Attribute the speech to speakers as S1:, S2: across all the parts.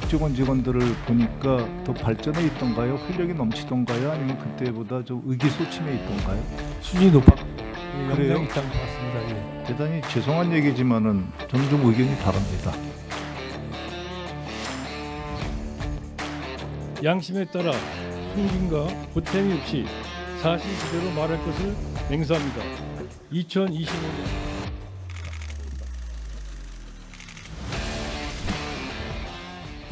S1: 국정원 직원들을 보니까 더 발전해 있던가요? 활력이 넘치던가요? 아니면 그때보다 좀 의기소침해 있던가요?
S2: 수준이 높았고
S1: 그래요?
S2: 영향이 있다는 것 같습니다. 예.
S1: 대단히 죄송한 얘기지만은 저는 좀 의견이 다릅니다.
S2: 양심에 따라 숨김과 보탬이 없이 사실 그대로 말할 것을 맹세합니다. 2025년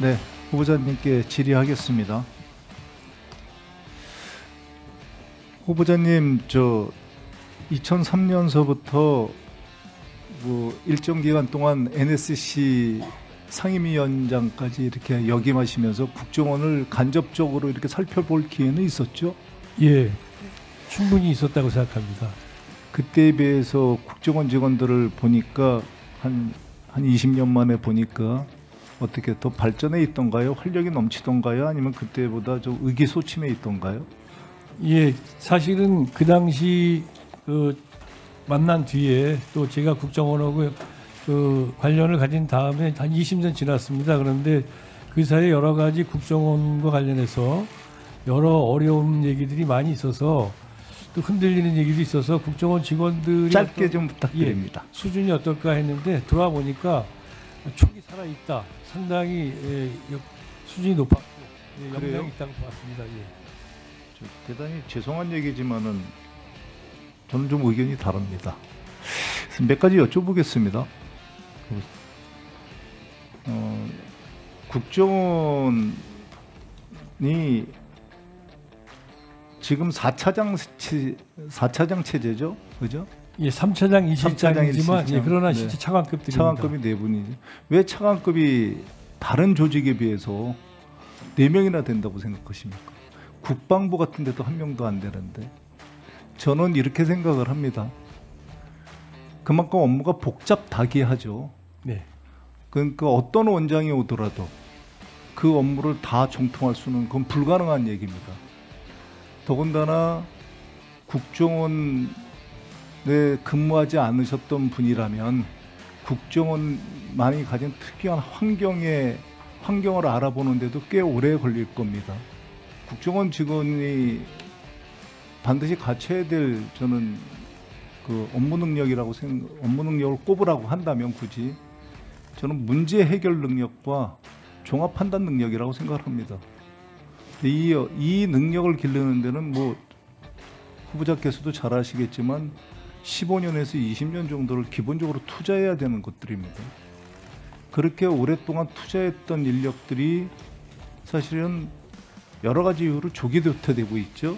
S1: 네, 후보자님께 질의하겠습니다. 후보자님, 저 2003년서부터 뭐 일정 기간 동안 NSC 상임위원장까지 이렇게 역임하시면서 국정원을 간접적으로 이렇게 살펴볼 기회는 있었죠?
S2: 예, 충분히 있었다고 생각합니다.
S1: 그때에 비해서 국정원 직원들을 보니까 한 20년 만에 보니까 어떻게 더 발전해 있던가요? 활력이 넘치던가요? 아니면 그때보다 좀 의기소침해 있던가요?
S2: 예, 사실은 그 당시 그 만난 뒤에 또 제가 국정원하고 그 관련을 가진 다음에 한 20년 지났습니다. 그런데 그 사이에 여러 가지 국정원과 관련해서 여러 어려운 얘기들이 많이 있어서 또 흔들리는 얘기도 있어서 국정원 직원들이
S1: 짧게 좀 부탁드립니다.
S2: 예, 수준이 어떨까 했는데 돌아와 보니까 촉이 살아 있다. 상당히 수준이 높았고
S1: 그래요?
S2: 영향이 있다고 봤습니다. 예.
S1: 대단히 죄송한 얘기지만은 저는 좀 의견이 다릅니다. 그래서 몇 가지 여쭤보겠습니다. 국정원이 지금 4차장 체제죠, 그죠?
S2: 예, 3차장, 2실장이지만 예, 그러나 실제
S1: 네.
S2: 차관급들입니다.
S1: 차관급이 4분이죠. 왜 차관급이 다른 조직에 비해서 4명이나 된다고 생각하십니까? 국방부 같은 데도 1명도 안 되는데 저는 이렇게 생각을 합니다. 그만큼 업무가 복잡다기하죠.
S2: 네.
S1: 그러니까 어떤 원장이 오더라도 그 업무를 다 정통할 수는 그건 불가능한 얘기입니다. 더군다나 국정원에 근무하지 않으셨던 분이라면 국정원만이 가진 특이한 환경을 알아보는데도 꽤 오래 걸릴 겁니다. 국정원 직원이 반드시 갖춰야 될 저는 그 업무 능력을 꼽으라고 한다면 굳이 저는 문제 해결 능력과 종합 판단 능력이라고 생각을 합니다. 이 능력을 기르는 데는 뭐 후보자께서도 잘 아시겠지만 15년에서 20년 정도를 기본적으로 투자해야 되는 것들입니다. 그렇게 오랫동안 투자했던 인력들이 사실은 여러 가지 이유로 조기 도태되고 있죠.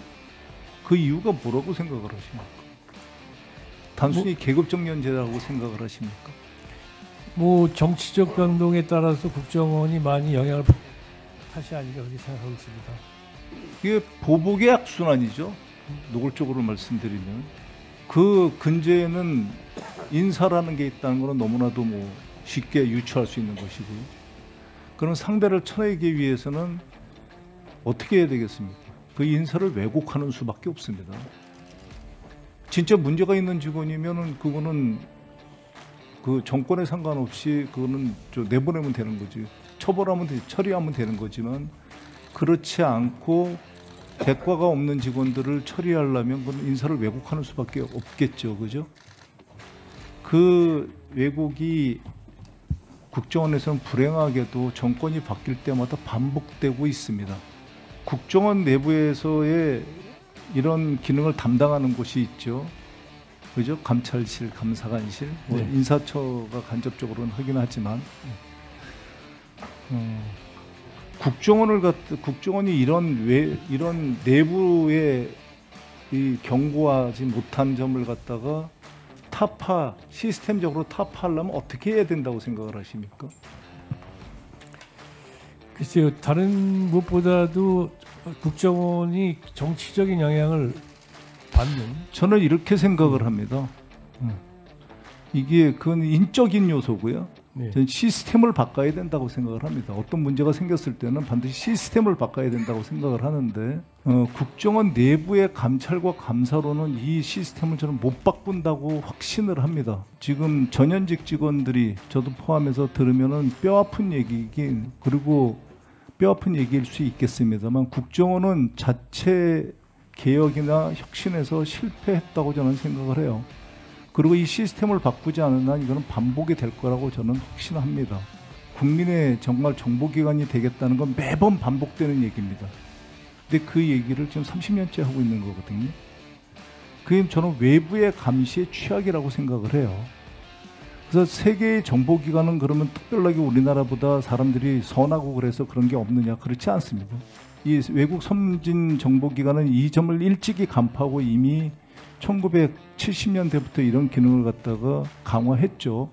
S1: 그 이유가 뭐라고 생각을 하십니까? 단순히 계급정년제라고 생각을 하십니까?
S2: 뭐 정치적 변동에 따라서 국정원이 많이 영향을 받는 탓이 아닌가 그렇게 생각하고 있습니다.
S1: 이게 보복의 악순환이죠. 노골적으로 말씀드리면 그 근저에는 인사라는 게 있다는 것은 너무나도 뭐 쉽게 유추할 수 있는 것이고요. 그런 상대를 쳐내기 위해서는 어떻게 해야 되겠습니까? 그 인사를 왜곡하는 수밖에 없습니다. 진짜 문제가 있는 직원이면은 그거는 그 정권에 상관없이 그거는 내보내면 되는 거지. 처벌하면 처리하면 되는 거지만 그렇지 않고 대가가 없는 직원들을 처리하려면 그건 인사를 왜곡하는 수밖에 없겠죠, 그죠? 그 왜곡이 국정원에서는 불행하게도 정권이 바뀔 때마다 반복되고 있습니다. 국정원 내부에서의 이런 기능을 담당하는 곳이 있죠. 그죠? 감찰실, 감사관실, 뭐
S2: 네.
S1: 인사처가 간접적으로는 하긴 하지만 국정원이 이런 내부의 이 경고하지 못한 점을 갖다가 시스템적으로 타파하려면 어떻게 해야 된다고 생각을 하십니까?
S2: 글쎄요, 다른 무엇보다도 국정원이 정치적인 영향을 받는.
S1: 저는 이렇게 생각을 합니다. 그건 인적인 요소고요.
S2: 네.
S1: 저는 시스템을 바꿔야 된다고 생각을 합니다. 어떤 문제가 생겼을 때는 반드시 시스템을 바꿔야 된다고 생각을 하는데 국정원 내부의 감찰과 감사로는 이 시스템을 저는 못 바꾼다고 확신을 합니다. 지금 전현직 직원들이 저도 포함해서 들으면은 뼈 아픈 얘기이긴 그리고 뼈아픈 얘기일 수 있겠습니다만 국정원은 자체 개혁이나 혁신에서 실패했다고 저는 생각을 해요. 그리고 이 시스템을 바꾸지 않은 한 이거는 반복이 될 거라고 저는 확신합니다. 국민의 정말 정보기관이 되겠다는 건 매번 반복되는 얘기입니다. 근데 그 얘기를 지금 30년째 하고 있는 거거든요. 그게 저는 외부의 감시의 취약이라고 생각을 해요. 그래서 세계의 정보기관은 그러면 특별하게 우리나라보다 사람들이 선하고 그래서 그런 게 없느냐? 그렇지 않습니다. 이 외국 선진 정보기관은 이 점을 일찍이 간파하고 이미 1970년대부터 이런 기능을 갖다가 강화했죠.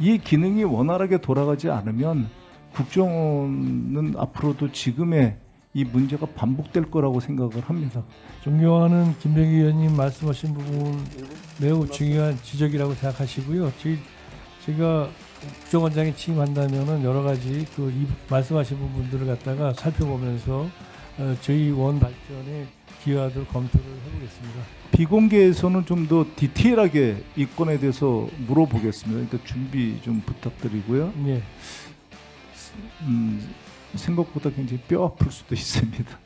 S1: 이 기능이 원활하게 돌아가지 않으면 국정원은 앞으로도 지금의 이 문제가 반복될 거라고 생각을 합니다.
S2: 존경하는 김병기 의원님 말씀하신 부분 매우 중요한 지적이라고 생각하시고요. 제가 국정원장에 취임한다면은 여러 가지 말씀하신 부분들을 갖다가 살펴보면서 저희 원 발전에 기여하도록 검토를 해보겠습니다.
S1: 비공개에서는 좀 더 디테일하게 이 건에 대해서 물어보겠습니다. 그러니까 준비 좀 부탁드리고요.
S2: 네.
S1: 생각보다 굉장히 뼈 아플 수도 있습니다.